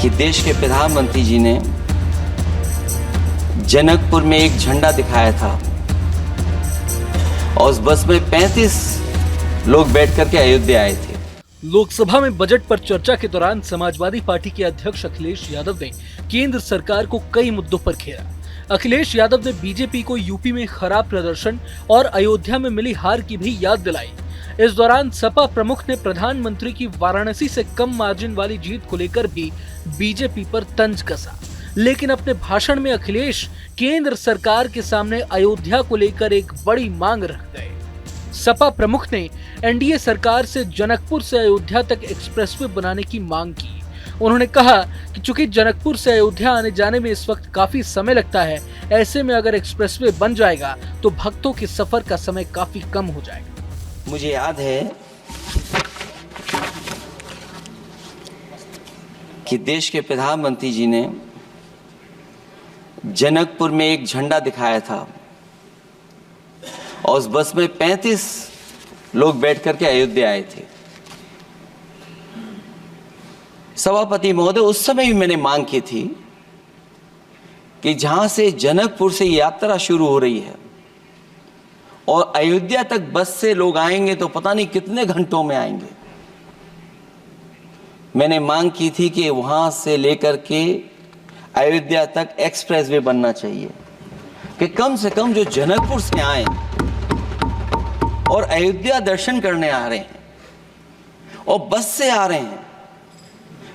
कि देश के प्रधानमंत्री जी ने जनकपुर में एक झंडा दिखाया था और उस बस में 35 लोग बैठ करके अयोध्या आए थे। लोकसभा में बजट पर चर्चा के दौरान समाजवादी पार्टी के अध्यक्ष अखिलेश यादव ने केंद्र सरकार को कई मुद्दों पर घेरा। अखिलेश यादव ने बीजेपी को यूपी में खराब प्रदर्शन और अयोध्या में मिली हार की भी याद दिलाई। इस दौरान सपा प्रमुख ने प्रधानमंत्री की वाराणसी से कम मार्जिन वाली जीत को लेकर भी बीजेपी पर तंज कसा। लेकिन अपने भाषण में अखिलेश केंद्र सरकार के सामने अयोध्या को लेकर एक बड़ी मांग रख गए। सपा प्रमुख ने एनडीए सरकार से जनकपुर से अयोध्या तक एक्सप्रेसवे बनाने की मांग की। उन्होंने कहा कि चूंकि जनकपुर से अयोध्या आने जाने में इस वक्त काफी समय लगता है, ऐसे में अगर एक्सप्रेसवे बन जाएगा तो भक्तों के सफर का समय काफी कम हो जाएगा। मुझे याद है कि देश के प्रधानमंत्री जी ने जनकपुर में एक झंडा दिखाया था और उस बस में 35 लोग बैठ करके अयोध्या आए थे। सभापति महोदय, उस समय भी मैंने मांग की थी कि जहां से जनकपुर से यात्रा शुरू हो रही है और अयोध्या तक बस से लोग आएंगे तो पता नहीं कितने घंटों में आएंगे। मैंने मांग की थी कि वहां से लेकर के अयोध्या तक एक्सप्रेसवे बनना चाहिए कि कम से कम जो जनकपुर से आए और अयोध्या दर्शन करने आ रहे हैं और बस से आ रहे हैं,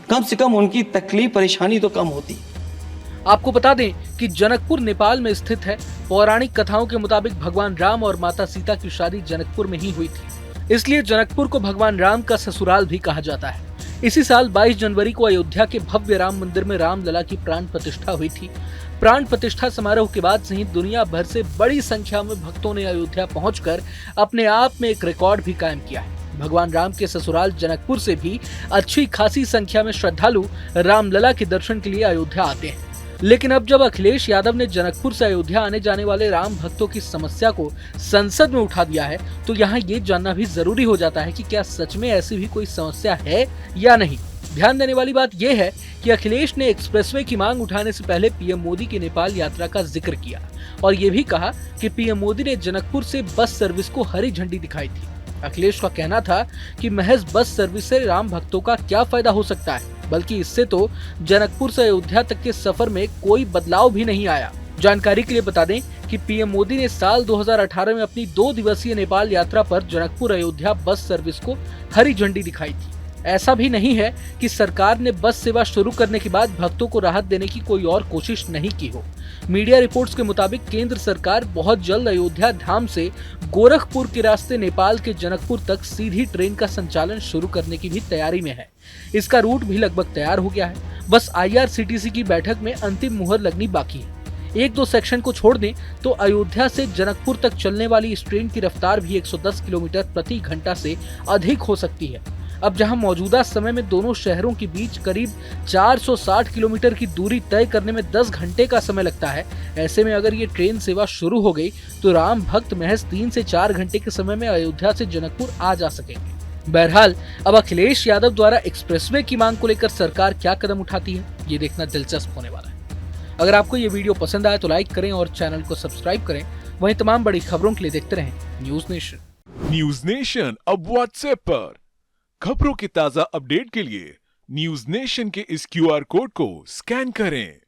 कम से कम उनकी तकलीफ परेशानी तो कम होती। आपको बता दें कि जनकपुर नेपाल में स्थित है। पौराणिक कथाओं के मुताबिक भगवान राम और माता सीता की शादी जनकपुर में ही हुई थी, इसलिए जनकपुर को भगवान राम का ससुराल भी कहा जाता है। इसी साल 22 जनवरी को अयोध्या के भव्य राम मंदिर में रामलला की प्राण प्रतिष्ठा हुई थी। प्राण प्रतिष्ठा समारोह के बाद से ही दुनिया भर से बड़ी संख्या में भक्तों ने अयोध्या पहुंचकर अपने आप में एक रिकॉर्ड भी कायम किया है। भगवान राम के ससुराल जनकपुर से भी अच्छी खासी संख्या में श्रद्धालु रामलला के दर्शन के लिए अयोध्या आते हैं। लेकिन अब जब अखिलेश यादव ने जनकपुर से अयोध्या आने जाने वाले राम भक्तों की समस्या को संसद में उठा दिया है, तो यहाँ ये जानना भी जरूरी हो जाता है कि क्या सच में ऐसी भी कोई समस्या है या नहीं। ध्यान देने वाली बात यह है कि अखिलेश ने एक्सप्रेसवे की मांग उठाने से पहले पीएम मोदी की नेपाल यात्रा का जिक्र किया और ये भी कहा कि पीएम मोदी ने जनकपुर से बस सर्विस को हरी झंडी दिखाई थी। अखिलेश का कहना था कि महज बस सर्विस से राम भक्तों का क्या फायदा हो सकता है, बल्कि इससे तो जनकपुर से अयोध्या तक के सफर में कोई बदलाव भी नहीं आया। जानकारी के लिए बता दें कि पीएम मोदी ने साल 2018 में अपनी 2 दिवसीय नेपाल यात्रा पर जनकपुर अयोध्या बस सर्विस को हरी झंडी दिखाई थी। ऐसा भी नहीं है कि सरकार ने बस सेवा शुरू करने के बाद भक्तों को राहत देने की कोई और कोशिश नहीं की हो। मीडिया रिपोर्ट्स के मुताबिक केंद्र सरकार बहुत जल्द अयोध्या धाम से गोरखपुर के रास्ते नेपाल के जनकपुर तक सीधी ट्रेन का संचालन शुरू करने की भी तैयारी में है। इसका रूट भी लगभग तैयार हो गया है, बस IRCTC की बैठक में अंतिम मुहर लगनी बाकी है। 1-2 सेक्शन को छोड़ दें तो अयोध्या से जनकपुर तक चलने वाली इस ट्रेन की रफ्तार भी 110 किलोमीटर प्रति घंटा से अधिक हो सकती है। अब जहां मौजूदा समय में दोनों शहरों के बीच करीब 460 किलोमीटर की दूरी तय करने में 10 घंटे का समय लगता है, ऐसे में अगर ये ट्रेन सेवा शुरू हो गई तो राम भक्त महज 3 से 4 घंटे के समय में अयोध्या से जनकपुर आ जा सकेंगे। बहरहाल अब अखिलेश यादव द्वारा एक्सप्रेसवे की मांग को लेकर सरकार क्या कदम उठाती है, ये देखना दिलचस्प होने वाला है। अगर आपको ये वीडियो पसंद आए तो लाइक करें और चैनल को सब्सक्राइब करें। वहीं तमाम बड़ी खबरों के लिए देखते रहें न्यूज नेशन। न्यूज नेशन अब व्हाट्सएप पर खबरों की ताजा अपडेट के लिए न्यूज नेशन के इस QR कोड को स्कैन करें।